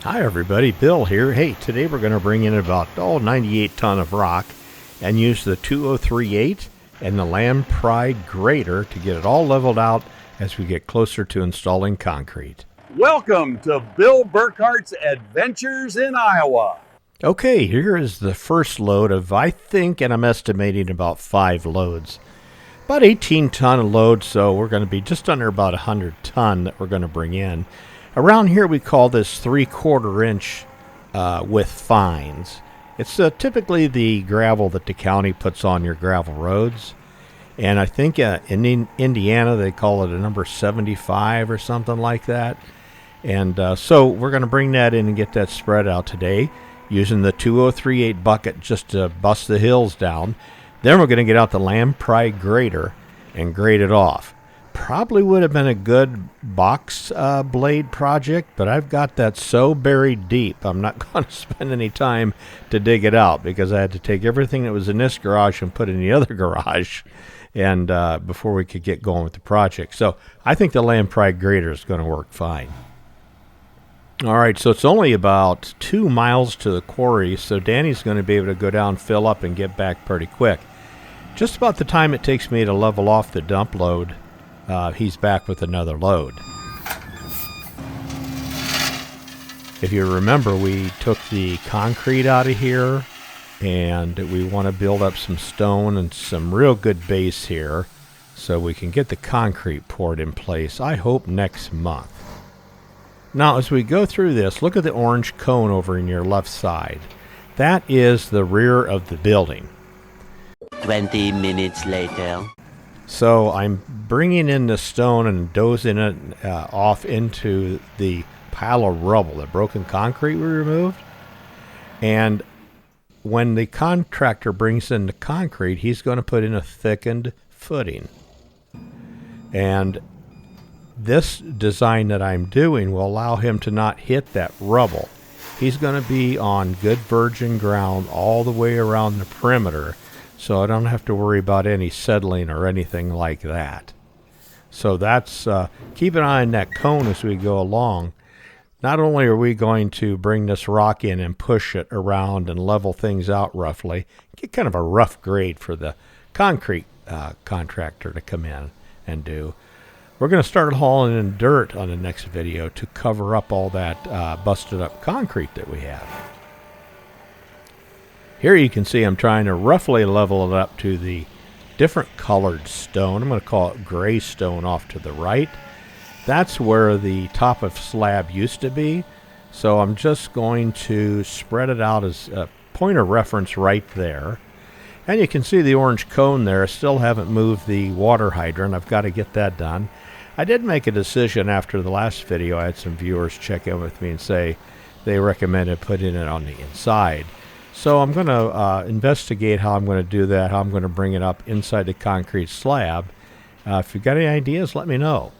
Hi everybody, Bill here. Hey, today we're going to bring in about 98 ton of rock and use the 2038 and the Land Pride grader to get it all leveled out as we get closer to installing concrete. Welcome to Bill Burkhart's Adventures in Iowa. Okay, here is the first load of, I think, and I'm estimating about 5 loads. About 18 ton load, so we're going to be just under about 100 ton that we're going to bring in. Around here we call this 3/4 inch with fines. It's typically the gravel that the county puts on your gravel roads. And I think in Indiana they call it a number 75 or something like that. And so we're going to bring that in and get that spread out today using the 2038 bucket just to bust the hills down. Then we're going to get out the Land Pride grader and grade it off. Probably would have been a good box blade project, but I've got that so buried deep I'm not going to spend any time to dig it out because I had to take everything that was in this garage and put it in the other garage and before we could get going with the project. So I think the Land Pride grader is going to work fine. All right, so it's only about 2 miles to the quarry, so Danny's going to be able to go down, fill up, and get back pretty quick. Just about the time it takes me to level off the dump load, he's back with another load. If you remember, we took the concrete out of here, and we want to build up some stone and some real good base here so we can get the concrete poured in place, I hope next month. Now, as we go through this, look at the orange cone over in your left side. That is the rear of the building. 20 minutes later. So I'm bringing in the stone and dozing it off into the pile of rubble, the broken concrete we removed. And when the contractor brings in the concrete, he's going to put in a thickened footing. And this design that I'm doing will allow him to not hit that rubble. He's going to be on good virgin ground all the way around the perimeter, so I don't have to worry about any settling or anything like that. So that's, keep an eye on that cone as we go along. Not only are we going to bring this rock in and push it around and level things out roughly, get kind of a rough grade for the concrete contractor to come in and do. We're going to start hauling in dirt on the next video to cover up all that busted up concrete that we have. Here you can see I'm trying to roughly level it up to the different colored stone. I'm going to call it gray stone off to the right. That's where the top of slab used to be. So I'm just going to spread it out as a point of reference right there. And you can see the orange cone there. I still haven't moved the water hydrant. I've got to get that done. I did make a decision after the last video. I had some viewers check in with me and say they recommended putting it on the inside. So I'm going to investigate how I'm going to do that, how I'm going to bring it up inside the concrete slab. If you've got any ideas, let me know.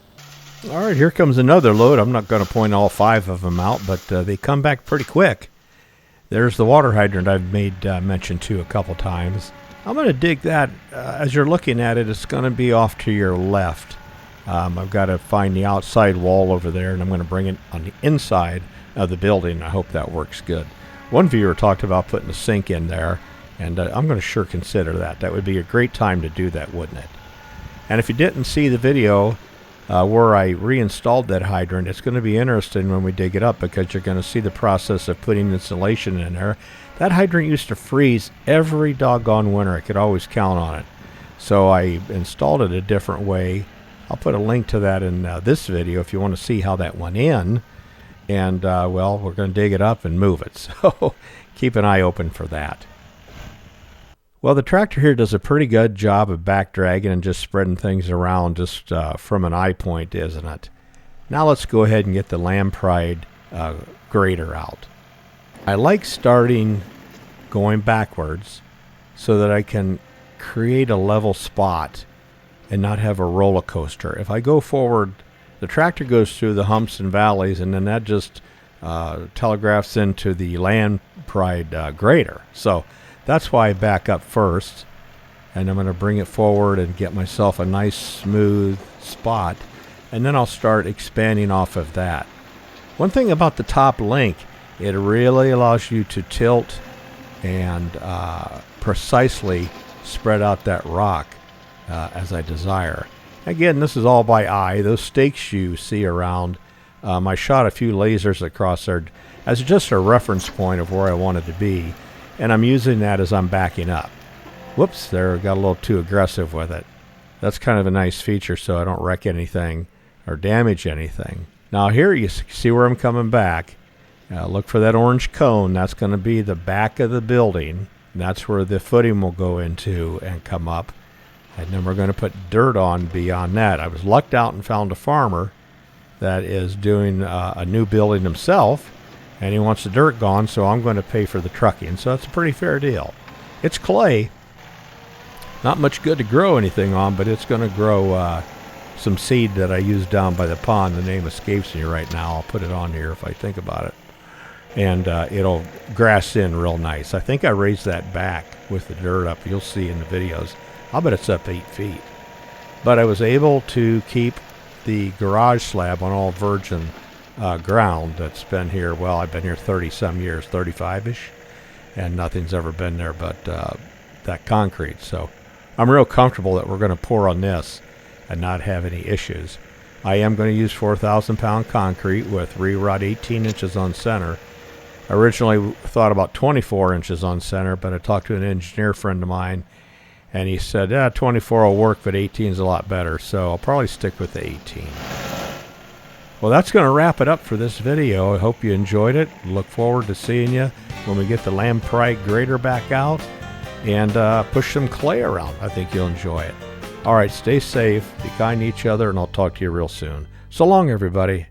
All right, here comes another load. I'm not going to point all 5 of them out, but they come back pretty quick. There's the water hydrant I've made mention to a couple times. I'm going to dig that. As you're looking at it, it's going to be off to your left. I've got to find the outside wall over there, and I'm going to bring it on the inside of the building. I hope that works good. One viewer talked about putting a sink in there, and I'm going to sure consider that. That would be a great time to do that, wouldn't it? And if you didn't see the video where I reinstalled that hydrant, it's going to be interesting when we dig it up because you're going to see the process of putting insulation in there. That hydrant used to freeze every doggone winter. I could always count on it. So I installed it a different way. I'll put a link to that in this video if you want to see how that went in. And, well, we're going to dig it up and move it. So keep an eye open for that. Well, the tractor here does a pretty good job of back dragging and just spreading things around just from an eye point, isn't it? Now let's go ahead and get the Land Pride grader out. I like starting going backwards so that I can create a level spot and not have a roller coaster. If I go forward, the tractor goes through the humps and valleys, and then that just telegraphs into the Land Pride grader. So that's why I back up first, and I'm going to bring it forward and get myself a nice smooth spot, and then I'll start expanding off of that. One thing about the top link, It really allows you to tilt and precisely spread out that rock as I desire. Again, this is all by eye. Those stakes you see around, I shot a few lasers across there as just a reference point of where I wanted to be, and I'm using that as I'm backing up. Whoops, there, got a little too aggressive with it. That's kind of a nice feature so I don't wreck anything or damage anything. Now here you see where I'm coming back. Look for that orange cone. That's going to be the back of the building. And that's where the footing will go into and come up. And then we're going to put dirt on beyond that. I was lucked out and found a farmer that is doing a new building himself, and he wants the dirt gone, so I'm going to pay for the trucking. So it's a pretty fair deal. It's clay. Not much good to grow anything on, but it's going to grow some seed that I used down by the pond. The name escapes me right now. I'll put it on here if I think about it. And it'll grass in real nice. I think I raised that back with the dirt up. You'll see in the videos. I'll bet it's up 8 feet. But I was able to keep the garage slab on all virgin ground that's been here. Well, I've been here 30-some years, 35-ish, and nothing's ever been there but that concrete. So I'm real comfortable that we're going to pour on this and not have any issues. I am going to use 4,000-pound concrete with re-rod 18 inches on center. I originally thought about 24 inches on center, but I talked to an engineer friend of mine, and he said, yeah, 24 will work, but 18 is a lot better, so I'll probably stick with the 18. Well, that's going to wrap it up for this video. I hope you enjoyed it. Look forward to seeing you when we get the lamprey grater back out and push some clay around. I think you'll enjoy it. All right, stay safe, be kind to each other, and I'll talk to you real soon. So long, everybody.